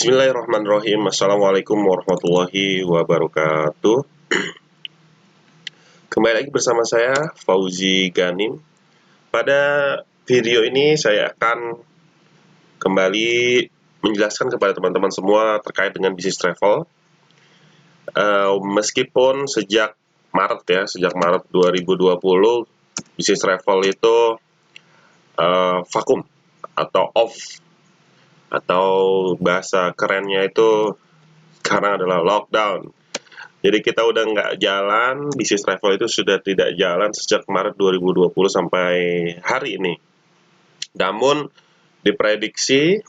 Bismillahirrahmanirrahim. Assalamualaikum warahmatullahi wabarakatuh. Kembali lagi bersama saya, Fauzi Ganim. Pada video ini saya akan kembali menjelaskan kepada teman-teman semua terkait dengan bisnis travel. Meskipun sejak Maret 2020, bisnis travel itu vakum atau off, atau bahasa kerennya itu sekarang adalah lockdown. Jadi kita udah nggak jalan, bisnis travel itu sudah tidak jalan sejak Maret 2020 sampai hari ini. Namun diprediksi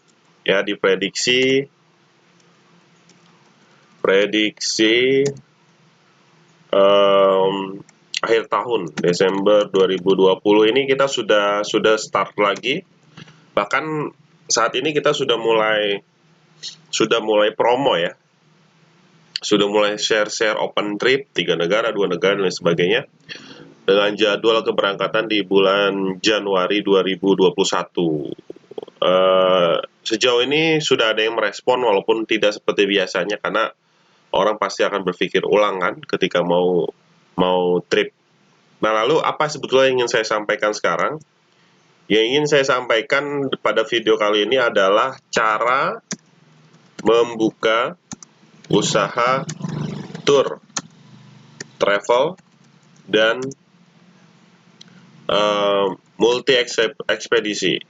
akhir tahun Desember 2020 ini kita sudah start lagi. Bahkan saat ini kita sudah mulai promo ya. Sudah mulai share open trip 3 negara, 2 negara dan lain sebagainya, dengan jadwal keberangkatan di bulan Januari 2021. Sejauh ini sudah ada yang merespon walaupun tidak seperti biasanya, karena orang pasti akan berpikir ulang kan ketika mau trip. Nah, lalu apa sebetulnya yang ingin saya sampaikan sekarang? Yang ingin saya sampaikan pada video kali ini adalah cara membuka usaha tour, travel, dan multi ekspedisi.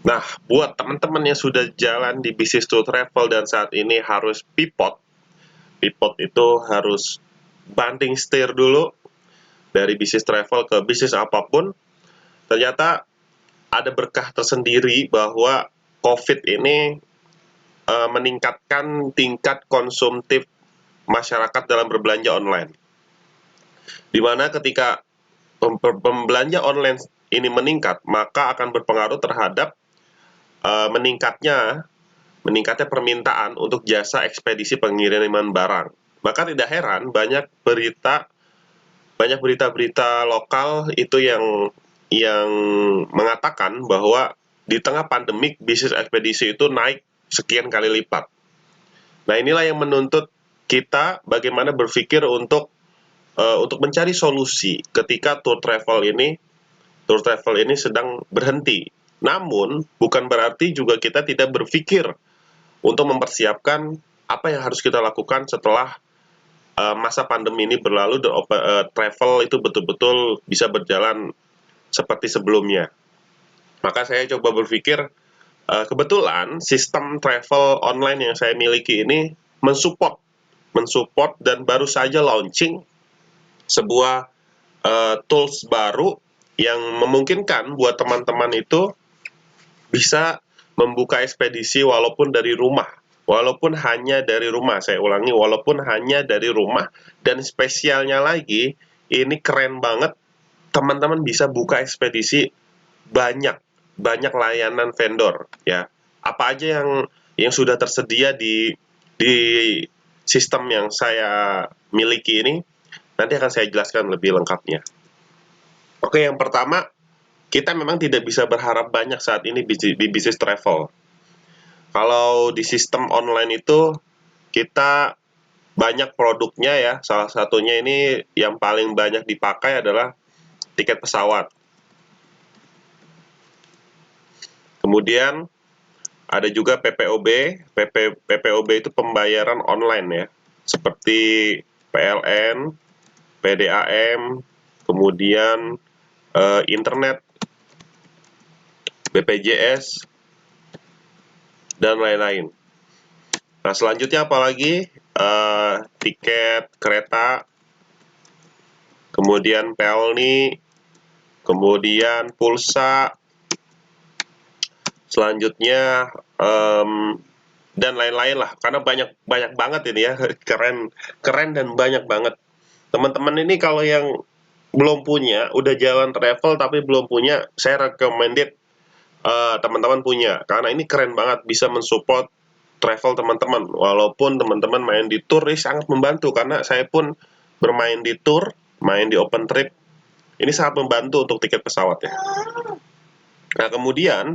Nah, buat teman-teman yang sudah jalan di bisnis tour travel dan saat ini harus pivot itu harus banting setir dulu dari bisnis travel ke bisnis apapun. Ternyata ada berkah tersendiri bahwa COVID ini meningkatkan tingkat konsumtif masyarakat dalam berbelanja online. Di mana ketika pembelanja online ini meningkat, maka akan berpengaruh terhadap meningkatnya permintaan untuk jasa ekspedisi pengiriman barang. Maka tidak heran banyak berita-berita lokal itu yang mengatakan bahwa di tengah pandemik bisnis ekspedisi itu naik sekian kali lipat. Nah, inilah yang menuntut kita bagaimana berpikir untuk mencari solusi ketika tour travel ini sedang berhenti. Namun bukan berarti juga kita tidak berpikir untuk mempersiapkan apa yang harus kita lakukan setelah masa pandemi ini berlalu dan travel itu betul-betul bisa berjalan seperti sebelumnya. Maka saya coba berpikir, kebetulan sistem travel online yang saya miliki ini mensupport dan baru saja launching sebuah tools baru yang memungkinkan buat teman-teman itu bisa membuka ekspedisi walaupun hanya dari rumah. Saya ulangi, walaupun hanya dari rumah. Dan spesialnya lagi, ini keren banget, teman-teman bisa buka ekspedisi banyak layanan vendor ya. Apa aja yang sudah tersedia di sistem yang saya miliki ini, nanti akan saya jelaskan lebih lengkapnya. Oke, yang pertama, kita memang tidak bisa berharap banyak saat ini di bisnis travel. Kalau di sistem online itu kita banyak produknya ya. Salah satunya ini yang paling banyak dipakai adalah tiket pesawat. Kemudian ada juga PPOB. PPOB itu pembayaran online ya, seperti PLN, PDAM, kemudian internet, BPJS, dan lain-lain. Nah, selanjutnya apalagi tiket kereta, kemudian pelni, kemudian pulsa, selanjutnya dan lain-lain lah, karena banyak banget ini ya, keren dan banyak banget. Teman-teman ini kalau yang belum punya, udah jalan travel tapi belum punya, saya recommended teman-teman punya, karena ini keren banget, bisa mensupport travel teman-teman. Walaupun teman-teman main di tour, ini sangat membantu, karena saya pun bermain di tour, main di open trip, ini sangat membantu untuk tiket pesawat ya. Nah, kemudian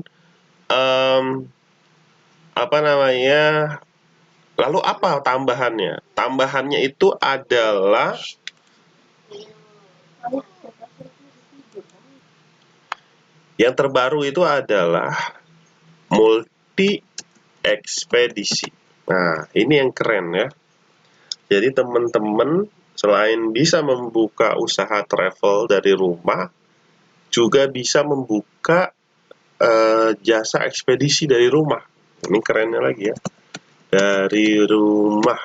apa namanya? Lalu apa tambahannya? Tambahannya itu adalah yang terbaru itu adalah multi ekspedisi. Nah, ini yang keren ya. Jadi teman-teman selain bisa membuka usaha travel dari rumah, juga bisa membuka jasa ekspedisi dari rumah. Ini kerennya lagi ya. Dari rumah.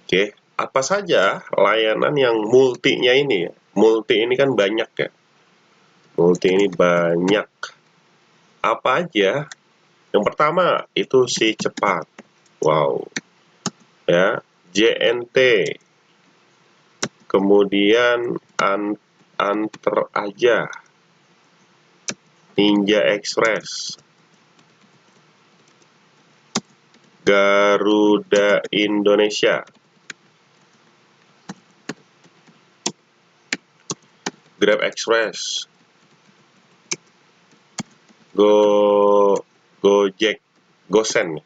Oke, apa saja layanan yang multinya ini ya? Multi ini kan banyak ya. Multi ini banyak. Apa aja? Yang pertama itu si cepat. Wow. Ya, JNT. Kemudian anter aja. Ninja Express. Garuda Indonesia. Grab Express. Gojek, Gosen,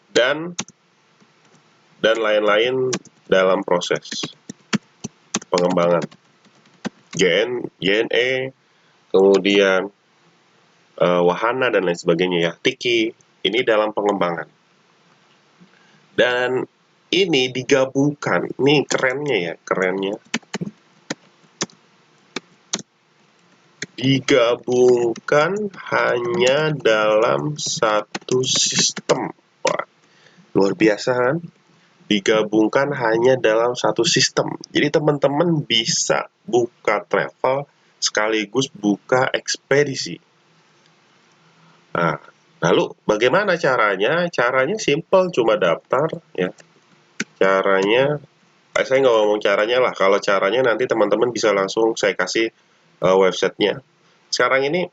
dan lain-lain dalam proses pengembangan. JNE, kemudian Wahana dan lain sebagainya ya, Tiki, ini dalam pengembangan. Dan ini digabungkan, nih kerennya ya, kerennya. Digabungkan hanya dalam satu sistem. Wah, luar biasa kan? Digabungkan hanya dalam satu sistem. Jadi teman-teman bisa buka travel sekaligus buka ekspedisi. Nah, lalu bagaimana caranya? Caranya simple, cuma daftar ya. Caranya, saya nggak ngomong caranya lah. Kalau caranya nanti teman-teman bisa langsung saya kasih websitenya. Sekarang ini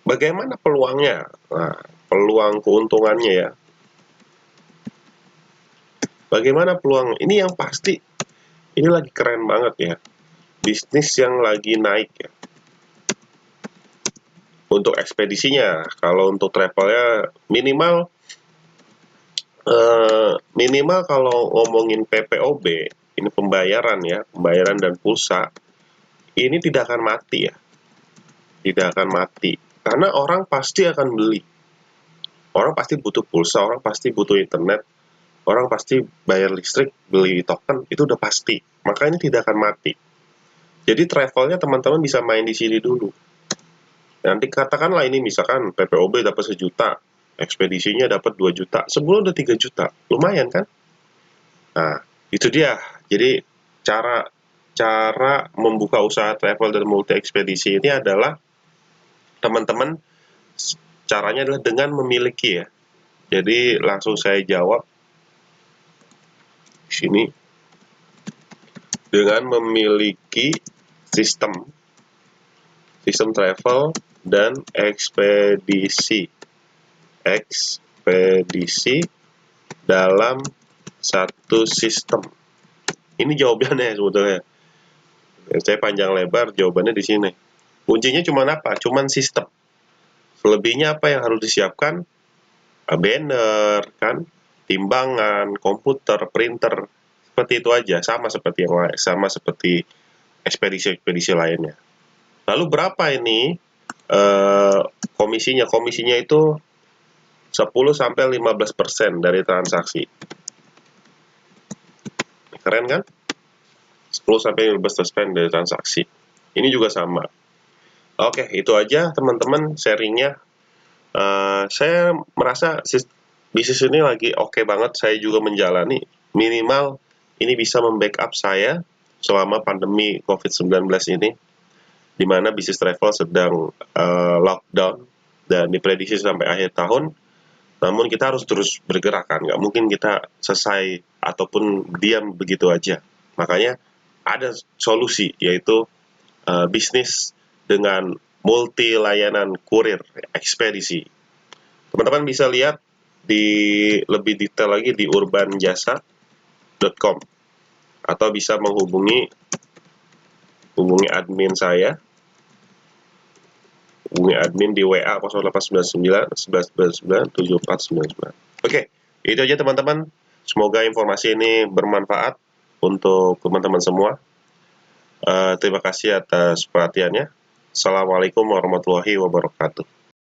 bagaimana peluangnya? Nah, peluang keuntungannya ya. Bagaimana peluang? Ini yang pasti, ini lagi keren banget ya. Bisnis yang lagi naik ya. Untuk ekspedisinya, kalau untuk travelnya minimal kalau ngomongin PPOB, ini pembayaran ya, pembayaran dan pulsa, ini tidak akan mati ya. Tidak akan mati. Karena orang pasti akan beli. Orang pasti butuh pulsa, orang pasti butuh internet, orang pasti bayar listrik, beli token, itu udah pasti. Maka ini tidak akan mati. Jadi travelnya teman-teman bisa main di sini dulu. Nanti katakanlah ini misalkan PPOB dapat 1 juta, ekspedisinya dapat 2 juta, sebulan udah 3 juta. Lumayan kan? Nah, itu dia. Jadi cara membuka usaha travel dan multi ekspedisi ini adalah teman-teman caranya adalah dengan memiliki ya. Jadi langsung saya jawab di sini dengan memiliki sistem travel dan ekspedisi dalam satu sistem. Ini jawabannya sebetulnya. Saya panjang lebar jawabannya di sini. Kuncinya cuma apa? Cuman sistem. Selebihnya apa yang harus disiapkan? Banner, kan, timbangan, komputer, printer, seperti itu aja. Sama seperti yang lain, sama seperti ekspedisi lainnya. Lalu berapa ini komisinya? Komisinya itu 10-15% dari transaksi. Keren kan? 10-15% dari transaksi. Ini juga sama. Oke, itu aja teman-teman sharingnya. Saya merasa bisnis ini lagi oke banget. Saya juga menjalani. Minimal ini bisa membackup saya selama pandemi COVID-19 ini, di mana bisnis travel sedang lockdown dan diprediksi sampai akhir tahun. Namun kita harus terus bergerak kan, nggak mungkin kita selesai ataupun diam begitu aja. Makanya ada solusi, yaitu bisnis dengan multi layanan kurir ekspedisi. Teman-teman bisa lihat lebih detail lagi di urbanjasa.com atau bisa menghubungi admin saya hubungi admin di WA 0899 1199 7499. Oke, itu aja teman-teman. Semoga informasi ini bermanfaat untuk teman-teman semua. Terima kasih atas perhatiannya. Assalamualaikum warahmatullahi wabarakatuh.